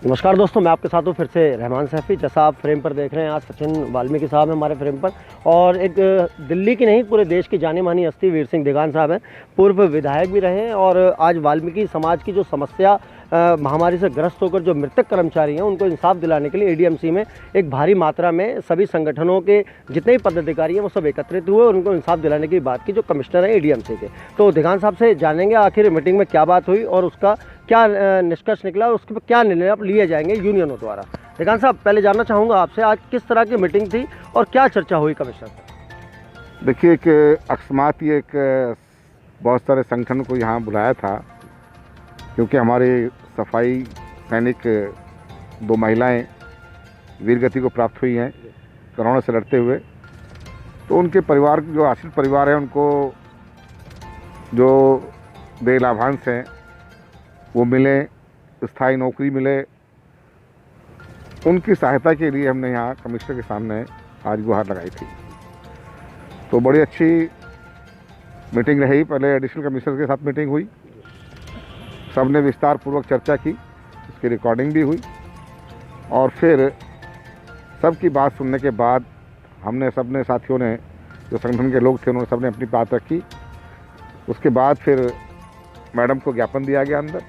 नमस्कार दोस्तों, मैं आपके साथ हूँ फिर से रहमान सैफ़ी। जैसा आप फ्रेम पर देख रहे हैं, आज सचिन वाल्मीकि साहब हैं हमारे फ्रेम पर, और एक दिल्ली की नहीं पूरे देश की जानी मानी हस्ती वीर सिंह दिगान साहब हैं। पूर्व विधायक भी रहे हैं और आज वाल्मीकि समाज की जो समस्या महामारी से ग्रस्त होकर जो मृतक कर्मचारी हैं उनको इंसाफ दिलाने के लिए एडीएमसी में एक भारी मात्रा में सभी संगठनों के जितने भी पदाधिकारी हैं वो सब एकत्रित हुए और उनको इंसाफ दिलाने की बात की, जो कमिश्नर हैं एडीएमसी के। तो दिगान साहब से जानेंगे आखिर मीटिंग में क्या बात हुई और उसका क्या निष्कर्ष निकला और उसके पर क्या निर्णय आप लिए जाएंगे यूनियनों द्वारा। दिगान साहब, पहले जानना चाहूँगा आपसे आज किस तरह की मीटिंग थी और क्या चर्चा हुई कमिश्नर से? देखिए, एक अकस्मात ही एक बहुत सारे संगठन को यहाँ बुलाया था, क्योंकि हमारे सफाई सैनिक 2 महिलाएं वीरगति को प्राप्त हुई हैं कोरोना से लड़ते हुए। तो उनके परिवार, जो आश्रित परिवार है, उनको जो देय लाभांश हैं वो मिले, स्थायी नौकरी मिले, उनकी सहायता के लिए हमने यहाँ कमिश्नर के सामने आज गुहार लगाई थी। तो बड़ी अच्छी मीटिंग रही। पहले एडिशनल कमिश्नर के साथ मीटिंग हुई, सबने विस्तार पूर्वक चर्चा की, उसकी रिकॉर्डिंग भी हुई, और फिर सबकी बात सुनने के बाद हमने सबने साथियों ने, जो संगठन के लोग थे, उन्होंने सबने अपनी बात रखी। उसके बाद फिर मैडम को ज्ञापन दिया गया अंदर।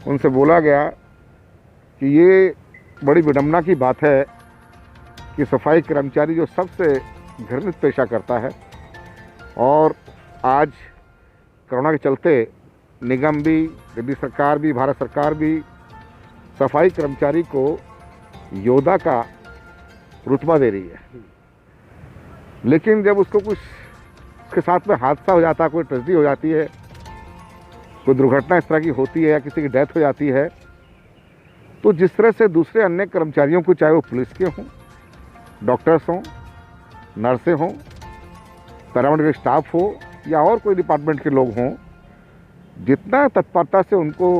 उनसे बोला गया कि ये बड़ी विडंबना की बात है कि सफाई कर्मचारी जो सबसे घृणित पेशा करता है, और आज कोरोना के चलते निगम भी, दिल्ली सरकार भी, भारत सरकार भी सफाई कर्मचारी को योद्धा का रुतबा दे रही है। लेकिन जब उसको कुछ उसके साथ में हादसा हो जाता है, कोई ट्रेजेडी हो जाती है, कोई दुर्घटना इस तरह की होती है या किसी की डेथ हो जाती है, तो जिस तरह से दूसरे अन्य कर्मचारियों को, चाहे वो पुलिस के हों, डॉक्टर्स हों, नर्सें हों, पैरामेडिकल स्टाफ हो या और कोई डिपार्टमेंट के लोग हों, जितना तत्परता से उनको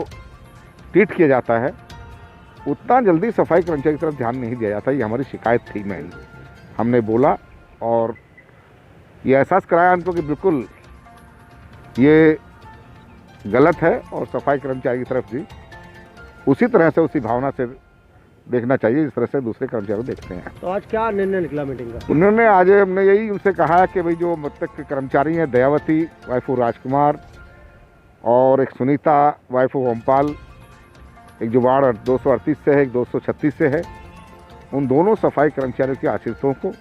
ट्रीट किया जाता है, उतना जल्दी सफाई कर्मचारी की तरफ ध्यान नहीं दिया जाता। ये हमारी शिकायत थी। हमने बोला और ये एहसास कराया उनको कि बिल्कुल ये गलत है और सफाई कर्मचारी की तरफ भी उसी तरह से, उसी भावना से देखना चाहिए जिस तरह से दूसरे कर्मचारी देखते हैं। तो आज क्या निर्णय निकला मीटिंग का? उन्होंने आज हमने यही उनसे कहा कि भाई जो मृतक कर्मचारी हैं, दयावती वाइफ ऑफ राजकुमार और एक सुनीता वाइफ ऑफ ओमपाल, एक जो वार्ड 238 से है, एक 236 से है, उन दोनों सफाई कर्मचारियों के आश्रितों को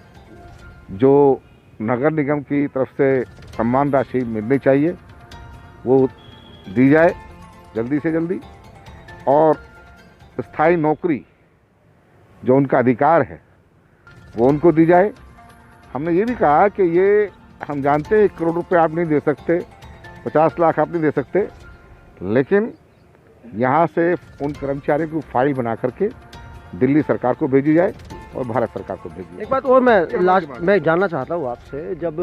जो नगर निगम की तरफ से सम्मान राशि मिलनी चाहिए वो दी जाए जल्दी से जल्दी, और स्थायी नौकरी जो उनका अधिकार है वो उनको दी जाए। हमने ये भी कहा कि ये हम जानते हैं 1 करोड़ रुपये आप नहीं दे सकते, 50 लाख आप नहीं दे सकते, लेकिन यहाँ से उन कर्मचारियों की फाइल बना करके दिल्ली सरकार को भेजी जाए और भारत सरकार को भेजी जाए। एक बात और मैं जानना चाहता हूँ आपसे, जब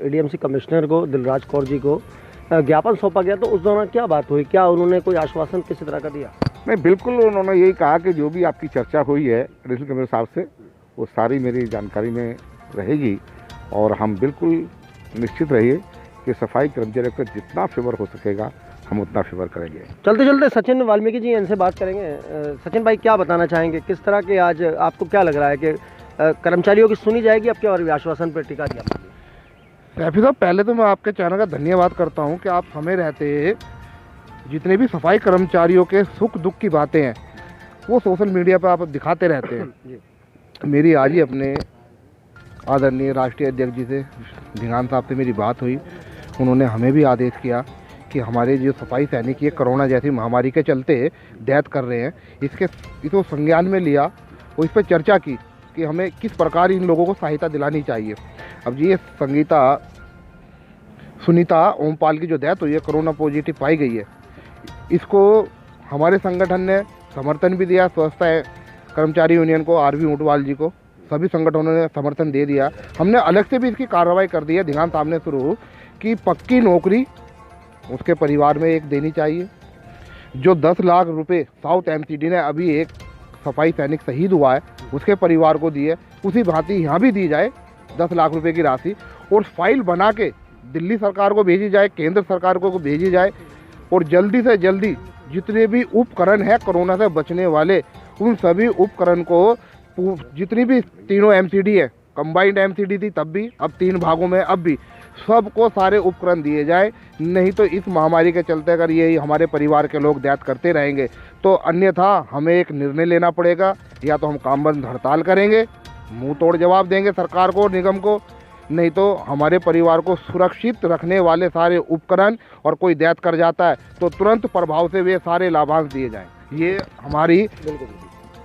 एडीएमसी कमिश्नर को, दिलराज कौर जी को ज्ञापन सौंपा गया तो उस दौरान क्या बात हुई? क्या उन्होंने कोई आश्वासन किसी तरह का दिया? नहीं, बिल्कुल उन्होंने यही कहा कि जो भी आपकी चर्चा हुई है एडिशनल कमिश्नर साहब से, वो सारी मेरी जानकारी में रहेगी, और हम बिल्कुल निश्चित रहिए कि सफाई कर्मचारियों का जितना फेवर हो सकेगा हम उतना फेवर करेंगे। चलते चलते सचिन वाल्मीकि जी इनसे बात करेंगे। सचिन भाई, क्या बताना चाहेंगे, किस तरह के आज आपको क्या लग रहा है कि कर्मचारियों की सुनी जाएगी आपके और आश्वासन पर टिका दिया? सैफी साहब, पहले तो मैं आपके चैनल का धन्यवाद करता हूं कि आप हमें रहते जितने भी सफाई कर्मचारियों के सुख दुख की बातें हैं वो सोशल मीडिया पर आप दिखाते रहते हैं। मेरी आज ही अपने आदरणीय राष्ट्रीय अध्यक्ष जी से, दिगान साहब से मेरी बात हुई। उन्होंने हमें भी आदेश किया कि हमारे जो सफाई सैनिक ये कोरोना जैसी महामारी के चलते डेथ कर रहे हैं, इसको संज्ञान में लिया और इस पर चर्चा की कि हमें किस प्रकार इन लोगों को सहायता दिलानी चाहिए। अब जी ये सुनीता ओमपाल की जो डेथ हुई है, कोरोना पॉजिटिव पाई गई है, इसको हमारे संगठन ने समर्थन भी दिया। स्वच्छता कर्मचारी यूनियन को, आरवी ऊंटवाल जी को, सभी संगठनों ने समर्थन दे दिया। हमने अलग से भी इसकी कार्रवाई कर दी है दिगान साहब ने शुरू कि पक्की नौकरी उसके परिवार में एक देनी चाहिए। जो 10 लाख रुपए साउथ एमसीडी ने अभी एक सफाई सैनिक शहीद हुआ है उसके परिवार को दिए, उसी भांति यहाँ भी दी जाए 10 लाख रुपए की राशि, और फाइल बना के दिल्ली सरकार को भेजी जाए, केंद्र सरकार को भेजी जाए, और जल्दी से जल्दी जितने भी उपकरण हैं कोरोना से बचने वाले, उन सभी उपकरण को जितनी भी तीनों एमसीडी है, कंबाइंड एमसीडी थी तब भी, अब 3 भागों में अब भी, सबको सारे उपकरण दिए जाए। नहीं तो इस महामारी के चलते अगर ये हमारे परिवार के लोग दैत करते रहेंगे तो अन्यथा हमें एक निर्णय लेना पड़ेगा, या तो हम काम बंद हड़ताल करेंगे, मुंह तोड़ जवाब देंगे सरकार को, निगम को, नहीं तो हमारे परिवार को सुरक्षित रखने वाले सारे उपकरण, और कोई दैत कर जाता है तो तुरंत प्रभाव से वे सारे लाभांश दिए जाएं। ये हमारी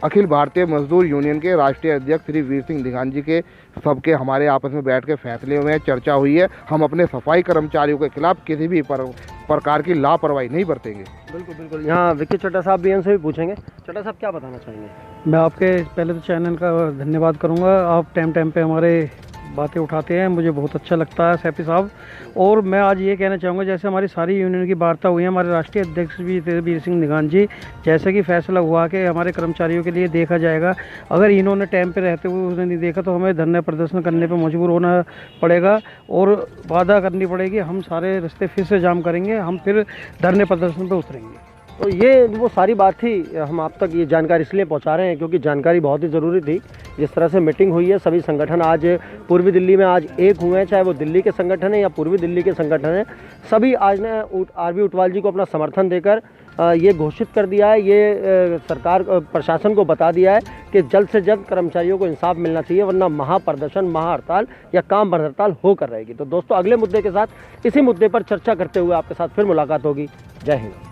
अखिल भारतीय मजदूर यूनियन के राष्ट्रीय अध्यक्ष श्री वीर सिंह दिगान जी के सबके हमारे आपस में बैठ के फैसले हुए हैं, चर्चा हुई है। हम अपने सफाई कर्मचारियों के खिलाफ किसी भी प्रकार की लापरवाही नहीं बरतेंगे। बिल्कुल बिल्कुल। यहाँ विक्की चड्ढा साहब भी इनसे भी पूछेंगे। चड्ढा साहब क्या बताना चाहेंगे? मैं आपके पहले तो चैनल का धन्यवाद करूंगा, आप टाइम टाइम पे हमारे बातें उठाते हैं, मुझे बहुत अच्छा लगता है सैफी साहब। और मैं आज ये कहना चाहूँगा, जैसे हमारी सारी यूनियन की वार्ता हुई है, हमारे राष्ट्रीय अध्यक्ष भी थे वीर सिंह दिगान जी, जैसे कि फैसला हुआ कि हमारे कर्मचारियों के लिए देखा जाएगा, अगर इन्होंने टाइम पे रहते हुए उसने नहीं देखा तो हमें धरना प्रदर्शन करने पे मजबूर होना पड़ेगा और वादा करनी पड़ेगी, हम सारे रास्ते फिर से जाम करेंगे, हम फिर धरने प्रदर्शन पर उतरेंगे। तो ये वो सारी बात थी, हम आप तक ये जानकारी इसलिए पहुंचा रहे हैं क्योंकि जानकारी बहुत ही ज़रूरी थी। जिस तरह से मीटिंग हुई है, सभी संगठन आज पूर्वी दिल्ली में आज एक हुए हैं, चाहे वो दिल्ली के संगठन है या पूर्वी दिल्ली के संगठन हैं, सभी आज ने आरबी उटवाल जी को अपना समर्थन देकर ये घोषित कर दिया है, ये सरकार प्रशासन को बता दिया है कि जल्द से जल्द कर्मचारियों को इंसाफ मिलना चाहिए, वरना महाप्रदर्शन, महाहड़ताल या काम बंद हड़ताल होकर रहेगी। तो दोस्तों, अगले मुद्दे के साथ, इसी मुद्दे पर चर्चा करते हुए आपके साथ फिर मुलाकात होगी। जय हिंद।